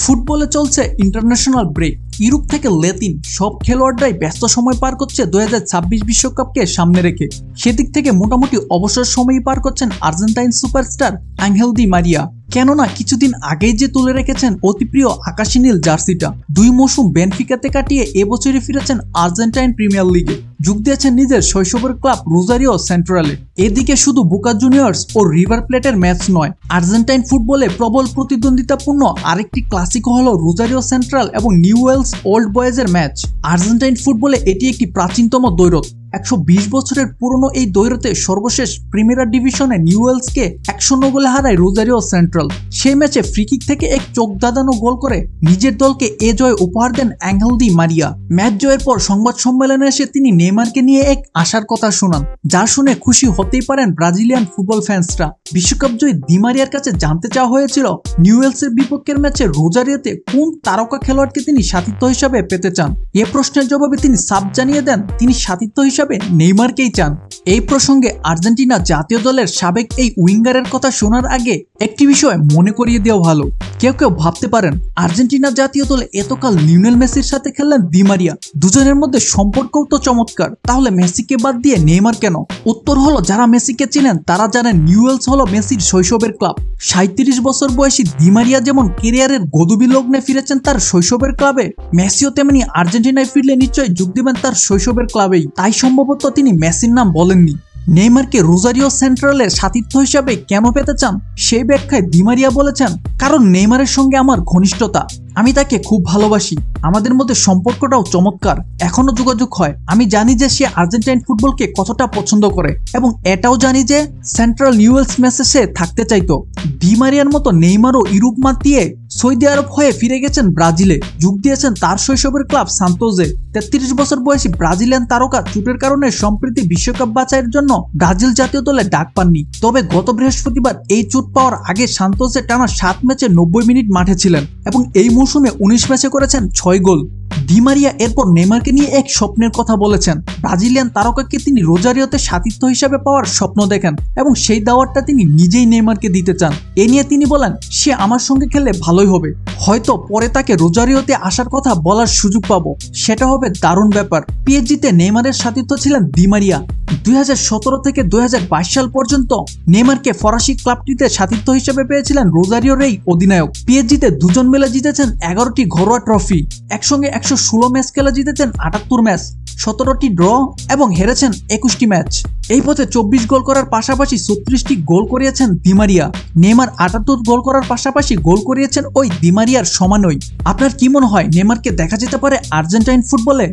ফুটবলে চলছে international break. Europe থেকে ল্যাতিন সব খেলোয়াড়রাই ব্যস্ত সময় পার করছে 2026 বিশ্বকাপকে সামনে রেখে। সেদিক থেকে মোটামুটি অবসর সময়ই পার করছেন আর্জেন্টাইন সুপারস্টার আঙ্গেল দি মারিয়া। কেননা কিছুদিন আগেই যে তুলে রেখেছেন অতি প্রিয় আকাশী নীল জার্সিটা। 2 মৌসুম বেনফিকাতে কাটিয়ে এবছরই ফিরেছেন আর্জেন্টাইন প্রিমিয়ার লিগে। যোগ দিয়েছেন নিজের শৈশবের ক্লাব রোজারিও সেন্ট্রালে। এদিকে শুধু বোকা জুনিয়র্স ও রিভার প্লেটের ম্যাচ নয়, আর্জেন্টাইন ফুটবলে প্রবল প্রতিদ্বন্দ্বিতাপূর্ণ আরেকটি ক্লাসিক হলো রোজারিও সেন্ট্রাল এবং নিউওয়েলস ওল্ড বয়েজের ম্যাচ। আর্জেন্টাইন ফুটবলে এটি একটি প্রাচীনতম দ্বৈরথ। 120 বছরের পুরনো এই দ্বৈরথে সর্বশেষ প্রিমিয়ার ডিভিশনে নিউওয়েলসকে 109 গোলে হারায় রোজারিও সেন্ট্রাল। সেই ম্যাচে ফ্রিকিক থেকে এক চোখ ধাঁধানো গোল করে নিজের দলকে এ জয় উপহার দেন আঙ্গেল দি মারিয়া। ম্যাচ জয়ের পর সংবাদ সম্মেলনে এসে তিনি নেইমারকে নিয়ে এক আশার কথা শোনান, যা শুনে খুশি হতেই পারেন ব্রাজিলিয়ান ফুটবল ফ্যান্সরা। বিশ্বকাপ জয়ী দি মারিয়ার কাছে জানতে চাওয়া হয়েছিল নিউওয়েলসের বিপক্ষের ম্যাচে রোজারিওতে কোন তারকা খেলোয়াড়কে তিনি সাথিত্য হিসাবে পেতে চান। এ প্রশ্নের জবাবে তিনি সাফ জানিয়ে দেন তিনি সাথিত্য হিসাবে নেইমারকেই চান। এই প্রসঙ্গে আর্জেন্টিনা জাতীয় দলের সাবেক এই উইঙ্গারের কথা শোনার আগে একটি বিষয় মনে করিয়ে দেওয়া ভালো। কেউ কেউ ভাবতে পারেন আর্জেন্টিনা জাতীয় দলে এতকাল লিওনেল মেসির সাথে খেললেন দি মারিয়া, দুজনের মধ্যে সম্পর্কও তো চমৎকার, তাহলে মেসিকে বাদ দিয়ে নেইমার কেন? উত্তর হলো, যারা মেসিকে চিনেন তারা জানেন নিউওয়েলস হলো মেসির শৈশবের ক্লাব। 37 বছর বয়সী দি মারিয়া যেমন ক্যারিয়ারের গদুবি লগ্নে ফিরেছেন তার শৈশবের ক্লাবে, মেসিও তেমনি আর্জেন্টিনায় ফিরলে নিশ্চয়ই যোগ দিবেন তার শৈশবের ক্লাবেই। তাই সম্ভবত তিনি মেসির নাম বলেননি। নেইমারকে রোজারিও সেন্ট্রালের সাথিত্য হিসাবে কেন পেতে চান সেই ব্যাখ্যায় দি মারিয়া বলেছেন, কারণ নেইমারের সঙ্গে আমার ঘনিষ্ঠতা, আমি তাকে খুব ভালোবাসি, আমাদের মধ্যে সম্পর্কটাও চমৎকার, এখনো যোগাযোগ হয়। আমি জানি যে সে আর্জেন্টাইন ফুটবলকে কতটা পছন্দ করে এবং এটাও জানি যে সেন্ট্রাল নিউওয়েলস ম্যাচে সে থাকতে চাইতো। দি মারিয়ার মতো নেইমারও ইউরোপ মাতিয়ে সৌদি আরব হয়ে ফিরে গেছেন ব্রাজিলে, যোগ দিয়েছেন তার শৈশবের ক্লাব সান্তোসে। 33 বছর বয়সী ব্রাজিলিয়ান তারকা চোটের কারণে সম্প্রতি বিশ্বকাপ বাছাইয়ের জন্য ব্রাজিল জাতীয় দলে ডাক পাননি। তবে গত বৃহস্পতিবার এই চোট পাওয়ার আগে সান্তোসে টানা 7 ম্যাচে 90 মিনিট মাঠে ছিলেন এবং এই মৌসুমে 19 ম্যাচে করেছেন 6 গোল। দি মারিয়া এরপর নেইমারকে নিয়ে এক স্বপ্নের কথা বলেছেন। ব্রাজিলিয়ান তারকাকে তিনি রোজারিওতে সাথিত্য হিসাবে পাওয়ার স্বপ্ন দেখেন এবং সেই দাওয়াতটা তিনি নিজেই নেইমারকে দিতে চান। এ নিয়ে তিনি বলেন, সে আমার সঙ্গে খেললে ভালোই হবে, হয়তো পরে তাকে রোজারিওতে আসার কথা বলার সুযোগ পাবো, সেটা হবে দারুণ ব্যাপার। পিএসজিতে নেইমারের সাথিত্য ছিলেন দি মারিয়া। 2017 থেকে 2022 সাল পর্যন্ত নেইমারকে ফরাসি ক্লাবটিতে সাথিত্য হিসেবে পেয়েছিলেন রোজারিওর এই অধিনায়ক। পিএসজিতে দুজন মিলে জিতেছেন 11টি ঘরোয়া ট্রফি, একসঙ্গে 116 ম্যাচ খেলে জিতেছেন 78 ম্যাচ, 17টি ড্র এবং হেরেছেন 21টি ম্যাচ। এই পথে 24 গোল করার পাশাপাশি 36টি গোল করিয়েছেন দি মারিয়া। নেইমার 78 গোল করার পাশাপাশি গোল করিয়েছেন ওই দি মারিয়ার সমানই। আপনার কি মনে হয় নেইমারকে দেখা যেতে পারে আর্জেন্টাইন ফুটবলে?